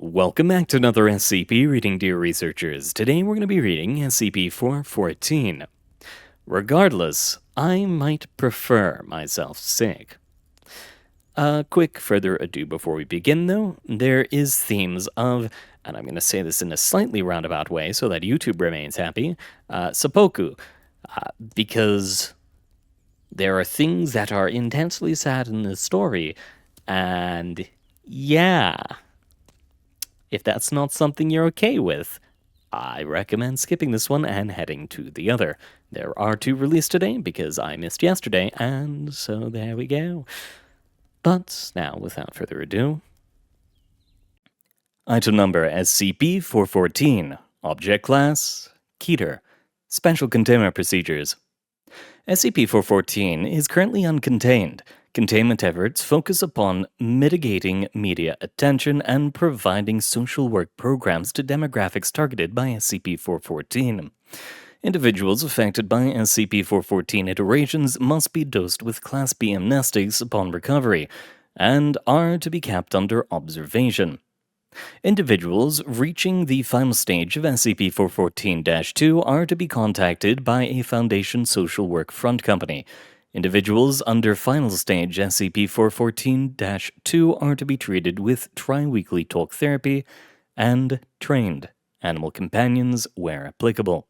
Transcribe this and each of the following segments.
Welcome back to another SCP reading, dear researchers. Today we're going to be reading SCP-414. Regardless, I might prefer myself sick. A quick further ado before we begin though, there is themes of, and I'm going to say this in a slightly roundabout way so that YouTube remains happy, seppuku, because there are things that are intensely sad in this story, and yeah. If that's not something you're okay with, I recommend skipping this one and heading to the other. There are two released today because I missed yesterday, and so there we go. But now, without further ado, item number SCP-414, Object Class, Keter, Special Containment Procedures. SCP-414 is currently uncontained. Containment efforts focus upon mitigating media attention and providing social work programs to demographics targeted by SCP-414. Individuals affected by SCP-414 iterations must be dosed with Class B amnestics upon recovery, and are to be kept under observation. Individuals reaching the final stage of SCP-414-2 are to be contacted by a Foundation social work front company. Individuals under final stage SCP-414-2 are to be treated with tri-weekly talk therapy and trained animal companions where applicable.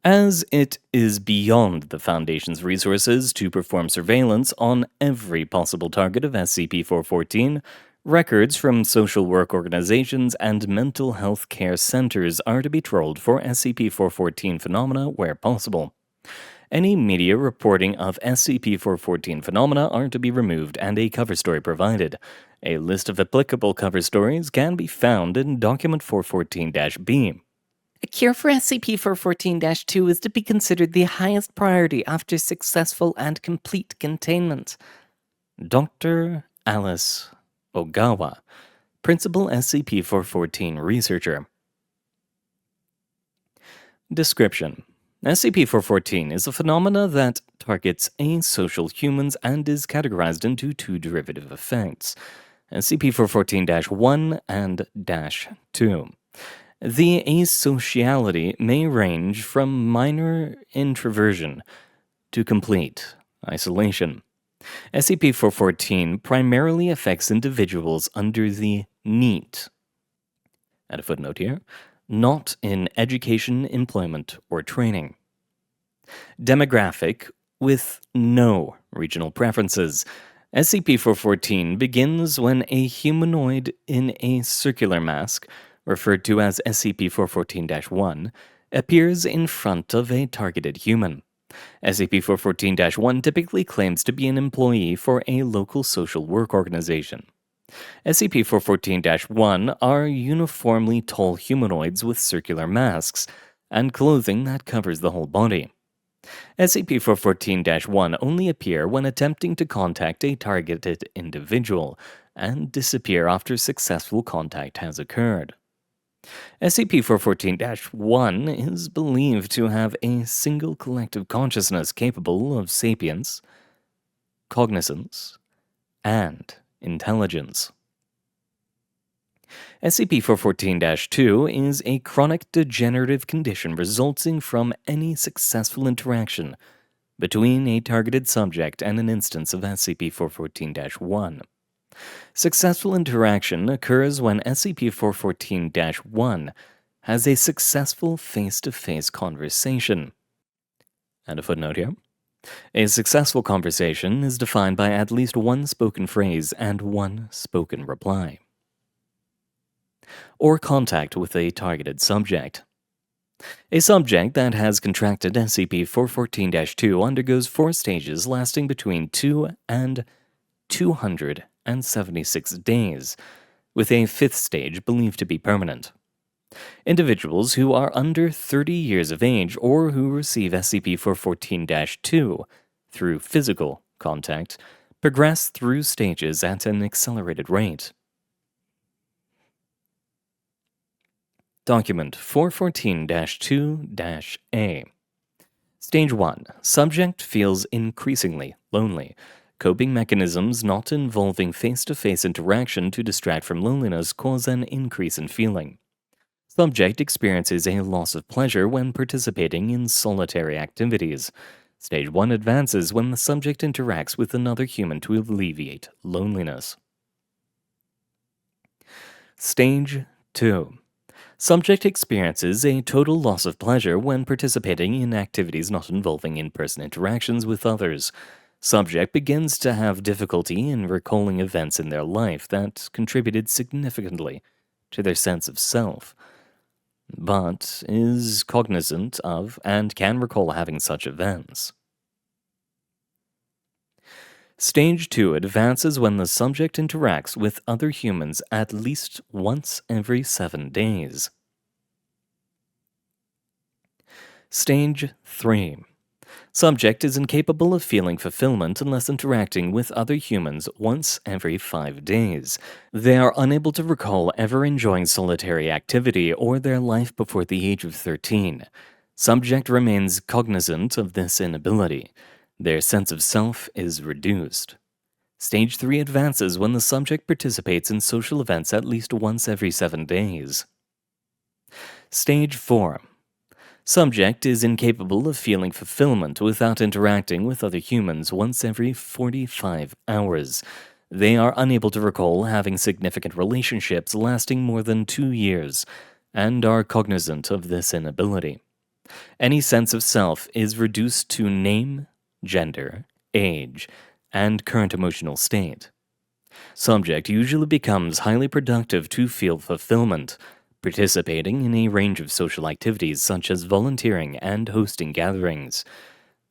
As it is beyond the Foundation's resources to perform surveillance on every possible target of SCP-414, records from social work organizations and mental health care centers are to be trolled for SCP-414 phenomena where possible. Any media reporting of SCP-414 phenomena are to be removed and a cover story provided. A list of applicable cover stories can be found in Document 414-B. A cure for SCP-414-2 is to be considered the highest priority after successful and complete containment. Dr. Alice Ogawa, Principal SCP-414 Researcher. Description: SCP-414 is a phenomena that targets asocial humans and is categorized into two derivative effects, SCP-414-1 and -2. The asociality may range from minor introversion to complete isolation. SCP-414 primarily affects individuals under the NEAT, add a footnote here, not in education, employment, or training. Demographic with no regional preferences. SCP-414 begins when a humanoid in a circular mask, referred to as SCP-414-1, appears in front of a targeted human. SCP-414-1 typically claims to be an employee for a local social work organization. SCP-414-1 are uniformly tall humanoids with circular masks and clothing that covers the whole body. SCP-414-1 only appear when attempting to contact a targeted individual and disappear after successful contact has occurred. SCP-414-1 is believed to have a single collective consciousness capable of sapience, cognizance, and intelligence. SCP-414-2 is a chronic degenerative condition resulting from any successful interaction between a targeted subject and an instance of SCP-414-1. Successful interaction occurs when SCP-414-1 has a successful face-to-face conversation. And a footnote here. A successful conversation is defined by at least one spoken phrase and one spoken reply, or contact with a targeted subject. A subject that has contracted SCP-414-2 undergoes 4 stages lasting between 2 and 276 days, with a 5th stage believed to be permanent. Individuals who are under 30 years of age or who receive SCP-414-2 through physical contact progress through stages at an accelerated rate. Document 414-2-A. Stage 1. Subject feels increasingly lonely. Coping mechanisms not involving face-to-face interaction to distract from loneliness cause an increase in feeling. Subject experiences a loss of pleasure when participating in solitary activities. Stage 1 advances when the subject interacts with another human to alleviate loneliness. Stage 2. Subject experiences a total loss of pleasure when participating in activities not involving in-person interactions with others. Subject begins to have difficulty in recalling events in their life that contributed significantly to their sense of self, but is cognizant of and can recall having such events. Stage 2 advances when the subject interacts with other humans at least once every 7 days. Stage 3. Subject is incapable of feeling fulfillment unless interacting with other humans once every 5 days. They are unable to recall ever enjoying solitary activity or their life before the age of 13. Subject remains cognizant of this inability. Their sense of self is reduced. Stage 3 advances when the subject participates in social events at least once every 7 days. Stage 4. Subject is incapable of feeling fulfillment without interacting with other humans once every 45 hours. They are unable to recall having significant relationships lasting more than 2 years, and are cognizant of this inability. Any sense of self is reduced to name, gender, age, and current emotional state. Subject usually becomes highly productive to feel fulfillment, participating in a range of social activities such as volunteering and hosting gatherings.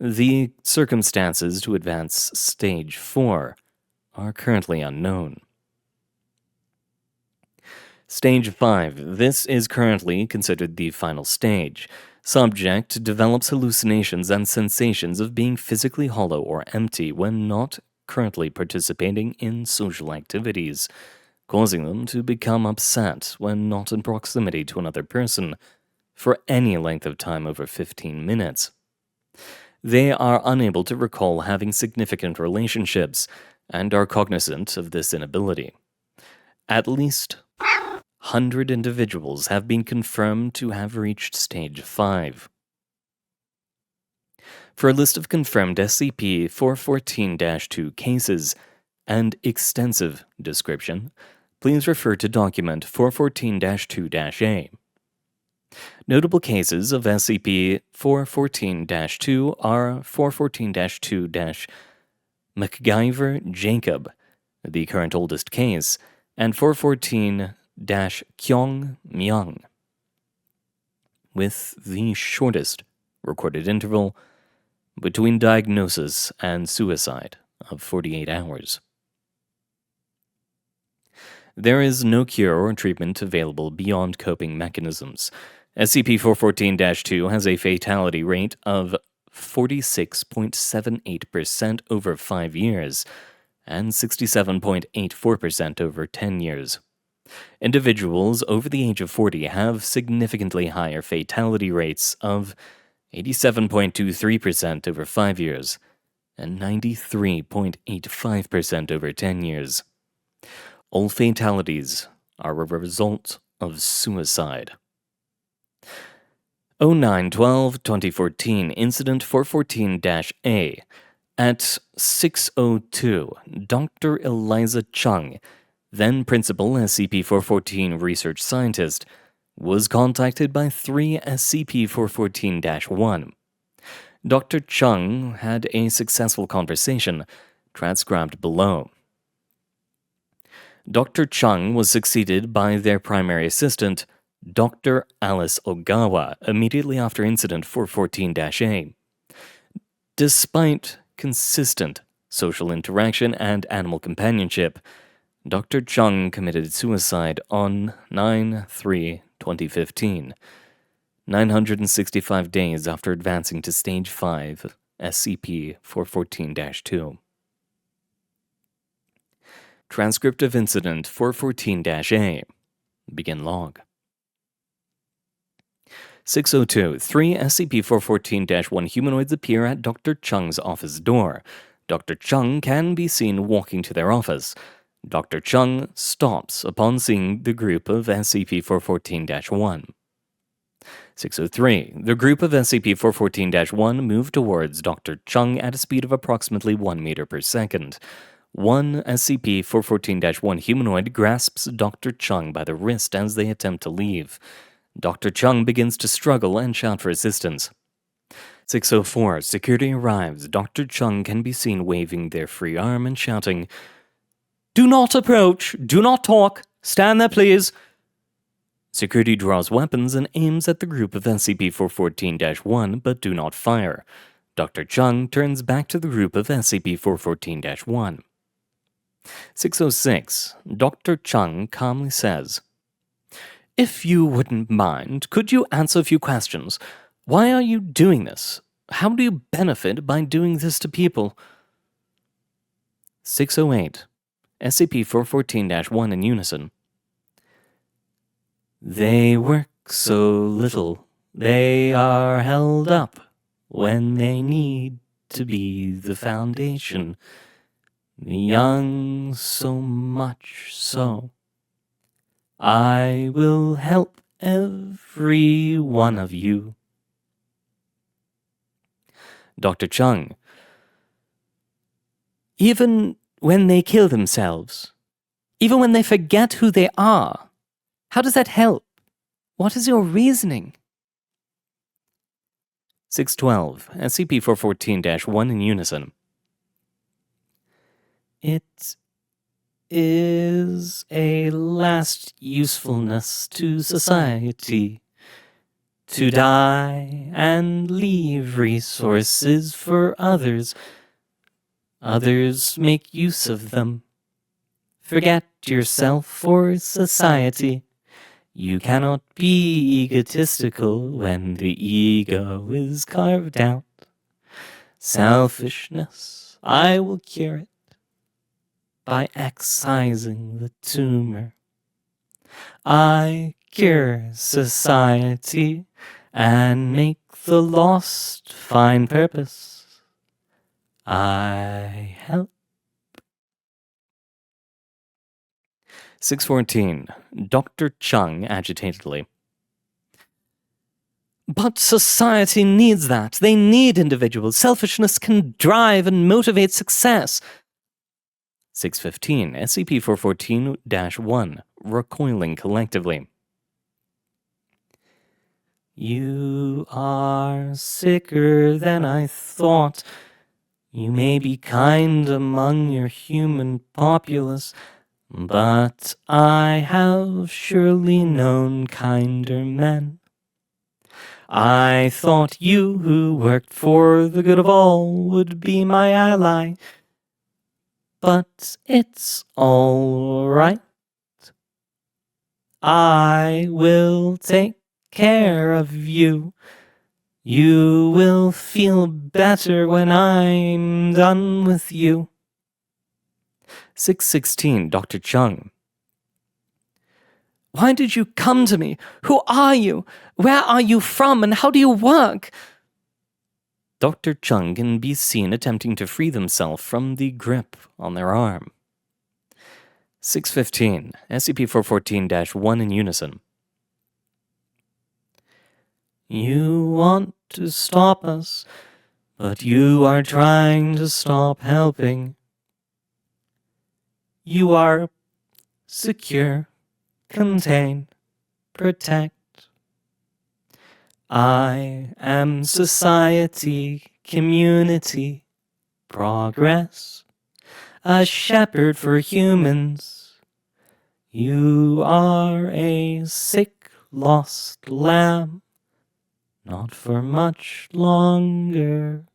The circumstances to advance Stage 4 are currently unknown. Stage 5. This is currently considered the final stage. Subject develops hallucinations and sensations of being physically hollow or empty when not currently participating in social activities, causing them to become upset when not in proximity to another person for any length of time over 15 minutes. They are unable to recall having significant relationships and are cognizant of this inability. At least 100 individuals have been confirmed to have reached Stage 5. For a list of confirmed SCP-414-2 cases and extensive description, please refer to document 414-2-A. Notable cases of SCP-414-2 are 414-2- MacGyver Jacob, the current oldest case, and 414-Kyong Myung, with the shortest recorded interval between diagnosis and suicide of 48 hours. There is no cure or treatment available beyond coping mechanisms. SCP-414-2 has a fatality rate of 46.78% over 5 years and 67.84% over 10 years. Individuals over the age of 40 have significantly higher fatality rates of 87.23% over 5 years and 93.85% over 10 years. All fatalities are a result of suicide. 09/12/2014 Incident 414-A. At 6:02, Dr. Eliza Chung, then Principal SCP-414 research scientist, was contacted by 3 SCP-414-1. Dr. Chung had a successful conversation, transcribed below. Dr. Chung was succeeded by their primary assistant, Dr. Alice Ogawa, immediately after Incident 414-A. Despite consistent social interaction and animal companionship, Dr. Chung committed suicide on 9/3/2015, 965 days after advancing to Stage 5, SCP-414-2. Transcript of Incident 414-A. Begin log. 6:02. 3 SCP-414-1 humanoids appear at Dr. Chung's office door. Dr. Chung can be seen walking to their office. Dr. Chung stops upon seeing the group of SCP-414-1. 603. The group of SCP-414-1 move towards Dr. Chung at a speed of approximately 1 meter per second. One SCP-414-1 humanoid grasps Dr. Chung by the wrist as they attempt to leave. Dr. Chung begins to struggle and shout for assistance. 604. Security arrives. Dr. Chung can be seen waving their free arm and shouting, "Do not approach! Do not talk! Stand there, please!" Security draws weapons and aims at the group of SCP-414-1, but do not fire. Dr. Chung turns back to the group of SCP-414-1. 606. Dr. Chung calmly says, "If you wouldn't mind, could you answer a few questions? Why are you doing this? How do you benefit by doing this to people?" 608. SCP-414-1 in unison. "They work so little, they are held up when they need to be the Foundation. The young so much so. I will help every one of you." Dr. Chung. "Even when they kill themselves, even when they forget who they are, how does that help? What is your reasoning?" 612. SCP-414-1 in unison. "It is a last usefulness to society to die and leave resources for others. Others make use of them. Forget yourself for society. You cannot be egotistical when the ego is carved out. Selfishness, I will cure it by excising the tumor. I cure society and make the lost find purpose. I help." 614. Dr. Chung agitatedly. "But society needs that. They need individuals. Selfishness can drive and motivate success." 615. SCP-414-1, recoiling collectively. "You are sicker than I thought. You may be kind among your human populace, but I have surely known kinder men. I thought you, who worked for the good of all, would be my ally. But it's all right. I will take care of you. You will feel better when I'm done with you." 616. Dr. Chung. "Why did you come to me? Who are you? Where are you from, and how do you work?" Dr. Chung can be seen attempting to free themselves from the grip on their arm. 615. SCP-414-1 in unison. "You want to stop us, but you are trying to stop helping. You are secure, contain, protect. I am society, community, progress, a shepherd for humans. You are a sick, lost lamb, not for much longer."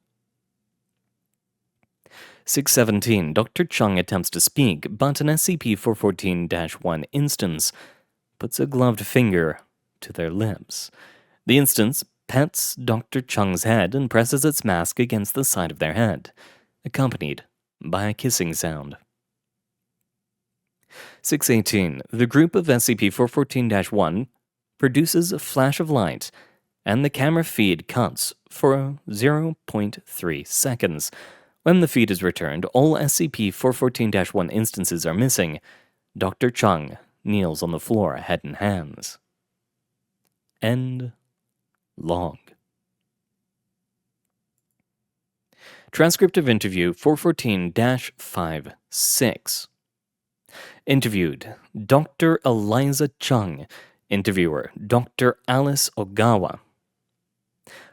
617. Dr. Chung attempts to speak, but an SCP-414-1 instance puts a gloved finger to their lips. The instance pets Dr. Chung's head and presses its mask against the side of their head, accompanied by a kissing sound. 618. The group of SCP-414-1 produces a flash of light, and the camera feed cuts for 0.3 seconds, When the feed is returned, all SCP-414-1 instances are missing. Dr. Chung kneels on the floor, head in hands. End log. Transcript of interview 414-56. Interviewed, Dr. Eliza Chung. Interviewer, Dr. Alice Ogawa.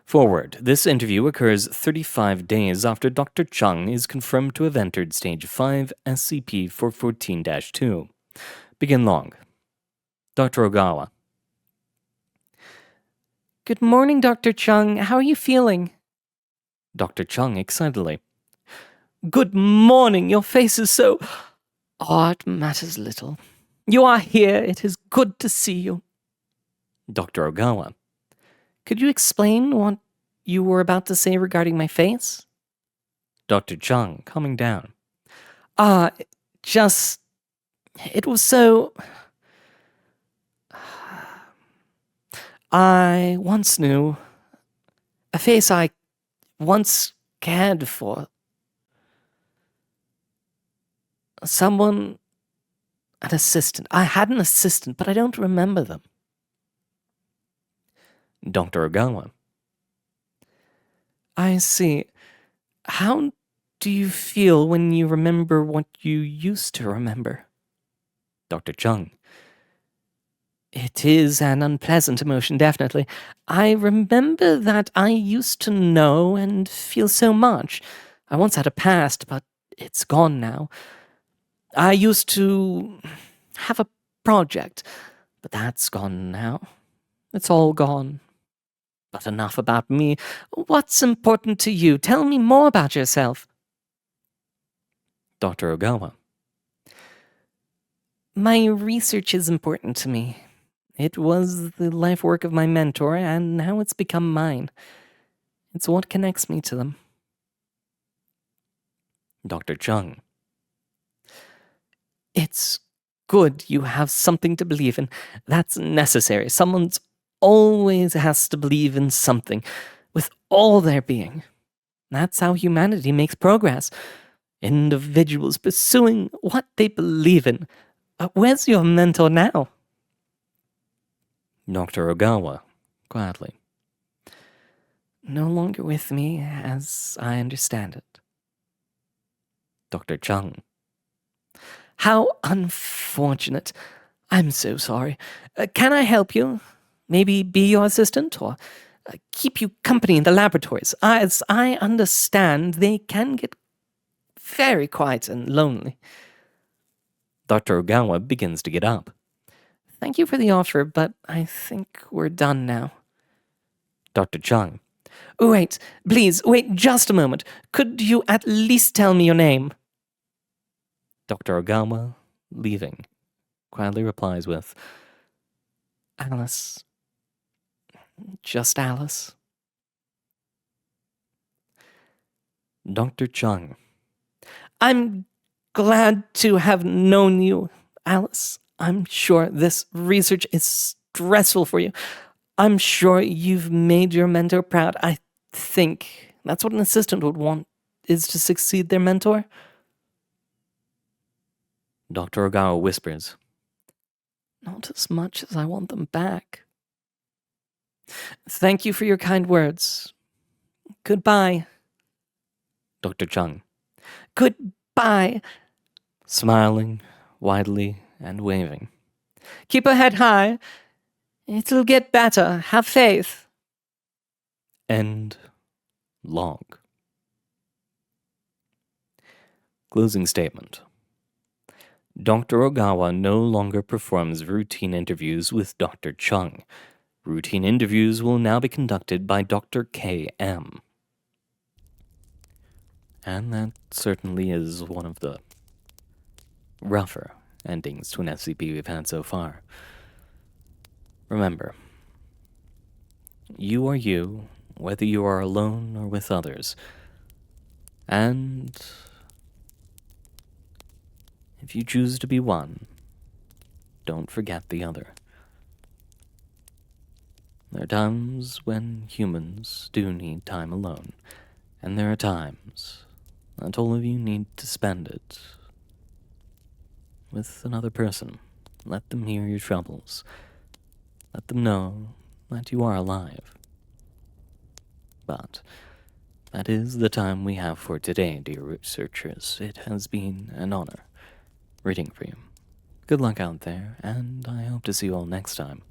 Forward, this interview occurs 35 days after Dr. Chung is confirmed to have entered Stage 5, SCP-414-2. Begin log. Dr. Ogawa. Good morning, Dr. Chung. How are you feeling? Dr. Chung excitedly. Good morning. Your face is so... Oh, it matters little. You are here. It is good to see you. Dr. Ogawa. Could you explain what you were about to say regarding my face? Dr. Chung, calming down. It was so... I once knew a face I once cared for. An assistant. I had an assistant, but I don't remember them. Dr. Ogawa. I see. How do you feel when you remember what you used to remember? Dr. Chung. It is an unpleasant emotion, definitely. I remember that I used to know and feel so much. I once had a past, but it's gone now. I used to have a project, but that's gone now. It's all gone. But enough about me. What's important to you? Tell me more about yourself. Dr. Ogawa. My research is important to me. It was the life work of my mentor, and now it's become mine. It's what connects me to them. Dr. Chung. It's good you have something to believe in. That's necessary. Someone's always has to believe in something with all their being. That's how humanity makes progress. Individuals pursuing what they believe in. Where's your mentor now? Dr. Ogawa, quietly. No longer with me, as I understand it. Dr. Chung. How unfortunate. I'm so sorry. Can I help you? Maybe be your assistant, or keep you company in the laboratories. As I understand, they can get very quiet and lonely. Dr. Ogawa begins to get up. Thank you for the offer, but I think we're done now. Dr. Chung. Wait, please, wait just a moment. Could you at least tell me your name? Dr. Ogawa, leaving, quietly replies with, Alice. Just Alice. Dr. Chung. I'm glad to have known you, Alice. I'm sure this research is stressful for you. I'm sure you've made your mentor proud. I think that's what an assistant would want, is to succeed their mentor. Dr. Ogawa whispers, Not as much as I want them back. Thank you for your kind words. Goodbye. Dr. Chung. Goodbye. Smiling, widely, and waving. Keep your head high. It'll get better. Have faith. End log. Closing statement. Dr. Ogawa no longer performs routine interviews with Dr. Chung. Routine interviews will now be conducted by Dr. K.M. And that certainly is one of the rougher endings to an SCP we've had so far. Remember, you are you, whether you are alone or with others. And if you choose to be one, don't forget the other. There are times when humans do need time alone, and there are times that all of you need to spend it with another person. Let them hear your troubles. Let them know that you are alive. But that is the time we have for today, dear researchers. It has been an honor reading for you. Good luck out there, and I hope to see you all next time.